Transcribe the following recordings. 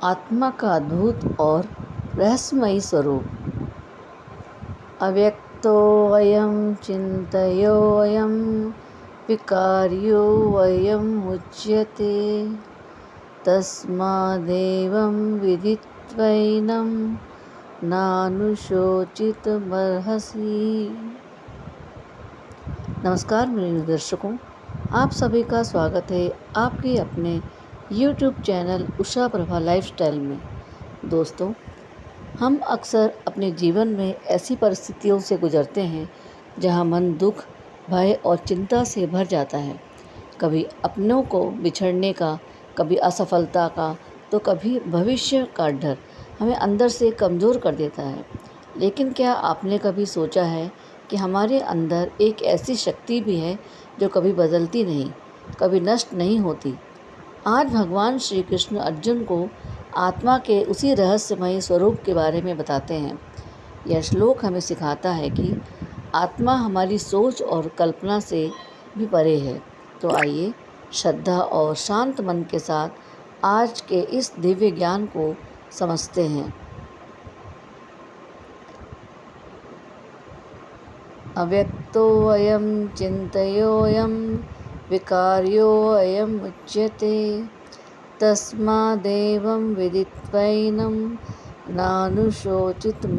आत्मा का अद्भुत और रहस्यमयी स्वरूप। अव्यक्तोऽयं चिन्तयोऽयं विकार्योऽयं मुच्यते तस्मादेवं विदित्वैनं नानुशोचितुमर्हसि। नमस्कार मेरे दर्शकों, आप सभी का स्वागत है आपके अपने YouTube channel Usha Prabha lifestyle में। दोस्तों, हम अक्सर अपने जीवन में ऐसी परिस्थितियों से गुजरते हैं जहां मन दुख, भय और चिंता से भर जाता है। कभी अपनों को बिछड़ने का, कभी असफलता का, तो कभी भविष्य का डर हमें अंदर से कमज़ोर कर देता है। लेकिन क्या आपने कभी सोचा है कि हमारे अंदर एक ऐसी शक्ति भी है जो कभी बदलती नहीं, कभी नष्ट नहीं होती। आज भगवान श्री कृष्ण अर्जुन को आत्मा के उसी रहस्यमयी स्वरूप के बारे में बताते हैं। यह श्लोक हमें सिखाता है कि आत्मा हमारी सोच और कल्पना से भी परे है। तो आइए श्रद्धा और शांत मन के साथ आज के इस दिव्य ज्ञान को समझते हैं। अव्यक्तोऽयं चिन्तयोऽयं विकार्योऽयं मुच्यते तस्मादेवं विदित्वैनं नानुशोचितुमर्हसि।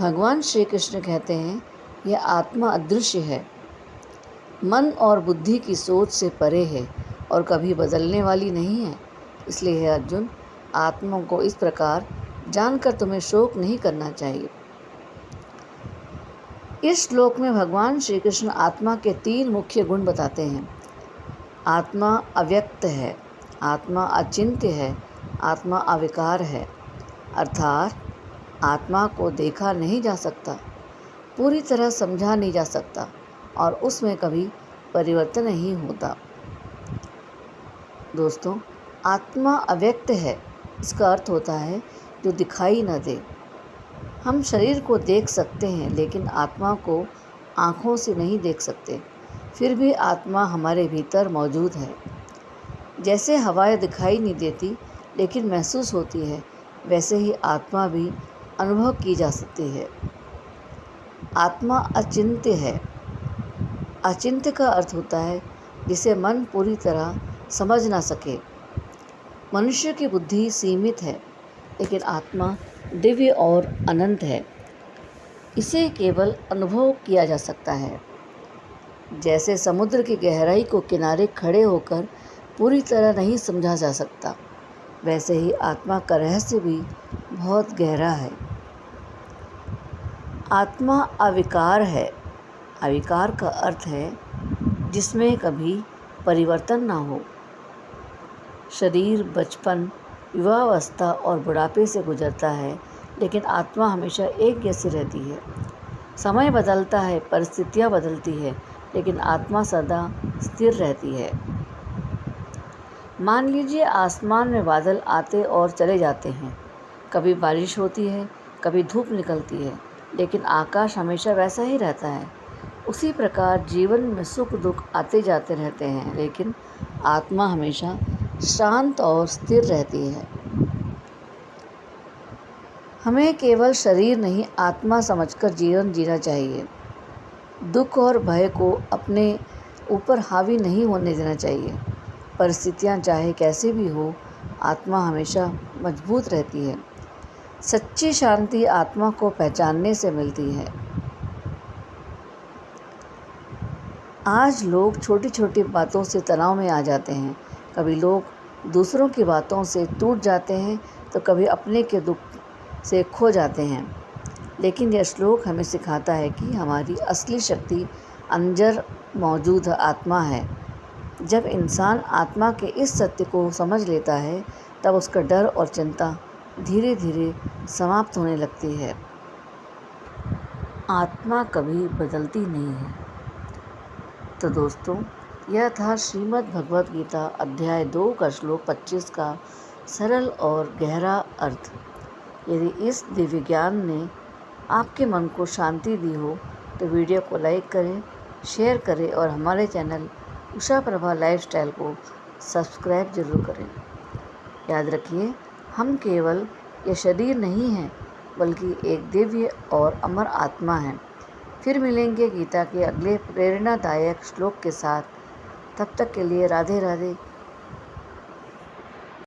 भगवान श्री कृष्ण कहते हैं, यह आत्मा अदृश्य है, मन और बुद्धि की सोच से परे है और कभी बदलने वाली नहीं है। इसलिए हे अर्जुन, आत्मा को इस प्रकार जानकर तुम्हें शोक नहीं करना चाहिए। इस श्लोक में भगवान श्री कृष्ण आत्मा के 3 मुख्य गुण बताते हैं। आत्मा अव्यक्त है, आत्मा अचिंत्य है, आत्मा अविकार है। अर्थात आत्मा को देखा नहीं जा सकता, पूरी तरह समझा नहीं जा सकता और उसमें कभी परिवर्तन नहीं होता। दोस्तों, आत्मा अव्यक्त है, इसका अर्थ होता है जो दिखाई न दे। हम शरीर को देख सकते हैं लेकिन आत्मा को आँखों से नहीं देख सकते, फिर भी आत्मा हमारे भीतर मौजूद है। जैसे हवाएं दिखाई नहीं देती लेकिन महसूस होती है, वैसे ही आत्मा भी अनुभव की जा सकती है। आत्मा अचिंत्य है। अचिंत्य का अर्थ होता है जिसे मन पूरी तरह समझ ना सके। मनुष्य की बुद्धि सीमित है लेकिन आत्मा दिव्य और अनंत है। इसे केवल अनुभव किया जा सकता है। जैसे समुद्र की गहराई को किनारे खड़े होकर पूरी तरह नहीं समझा जा सकता, वैसे ही आत्मा का रहस्य भी बहुत गहरा है। आत्मा अविकार है। अविकार का अर्थ है जिसमें कभी परिवर्तन ना हो। शरीर बचपन, युवावस्था और बुढ़ापे से गुजरता है, लेकिन आत्मा हमेशा एक जैसी रहती है। समय बदलता है, परिस्थितियाँ बदलती है, लेकिन आत्मा सदा स्थिर रहती है। मान लीजिए आसमान में बादल आते और चले जाते हैं, कभी बारिश होती है, कभी धूप निकलती है, लेकिन आकाश हमेशा वैसा ही रहता है। उसी प्रकार जीवन में सुख दुख आते जाते रहते हैं, लेकिन आत्मा हमेशा शांत और स्थिर रहती है। हमें केवल शरीर नहीं, आत्मा समझकर जीवन जीना चाहिए। दुख और भय को अपने ऊपर हावी नहीं होने देना चाहिए। परिस्थितियाँ चाहे कैसे भी हो, आत्मा हमेशा मजबूत रहती है। सच्ची शांति आत्मा को पहचानने से मिलती है। आज लोग छोटी छोटी बातों से तनाव में आ जाते हैं। कभी लोग दूसरों की बातों से टूट जाते हैं तो कभी अपने के दुख से खो जाते हैं। लेकिन यह श्लोक हमें सिखाता है कि हमारी असली शक्ति अंदर मौजूद आत्मा है। जब इंसान आत्मा के इस सत्य को समझ लेता है, तब उसका डर और चिंता धीरे धीरे समाप्त होने लगती है। आत्मा कभी बदलती नहीं है। तो दोस्तों, यह था श्रीमद् भगवद गीता अध्याय 2 का श्लोक 25 का सरल और गहरा अर्थ। यदि इस दिव्य ज्ञान ने आपके मन को शांति दी हो तो वीडियो को लाइक करें, शेयर करें और हमारे चैनल उषा प्रभा लाइफस्टाइल को सब्सक्राइब ज़रूर करें। याद रखिए, हम केवल ये शरीर नहीं हैं, बल्कि एक दिव्य और अमर आत्मा हैं। फिर मिलेंगे गीता के अगले प्रेरणादायक श्लोक के साथ। तब तक के लिए राधे राधे।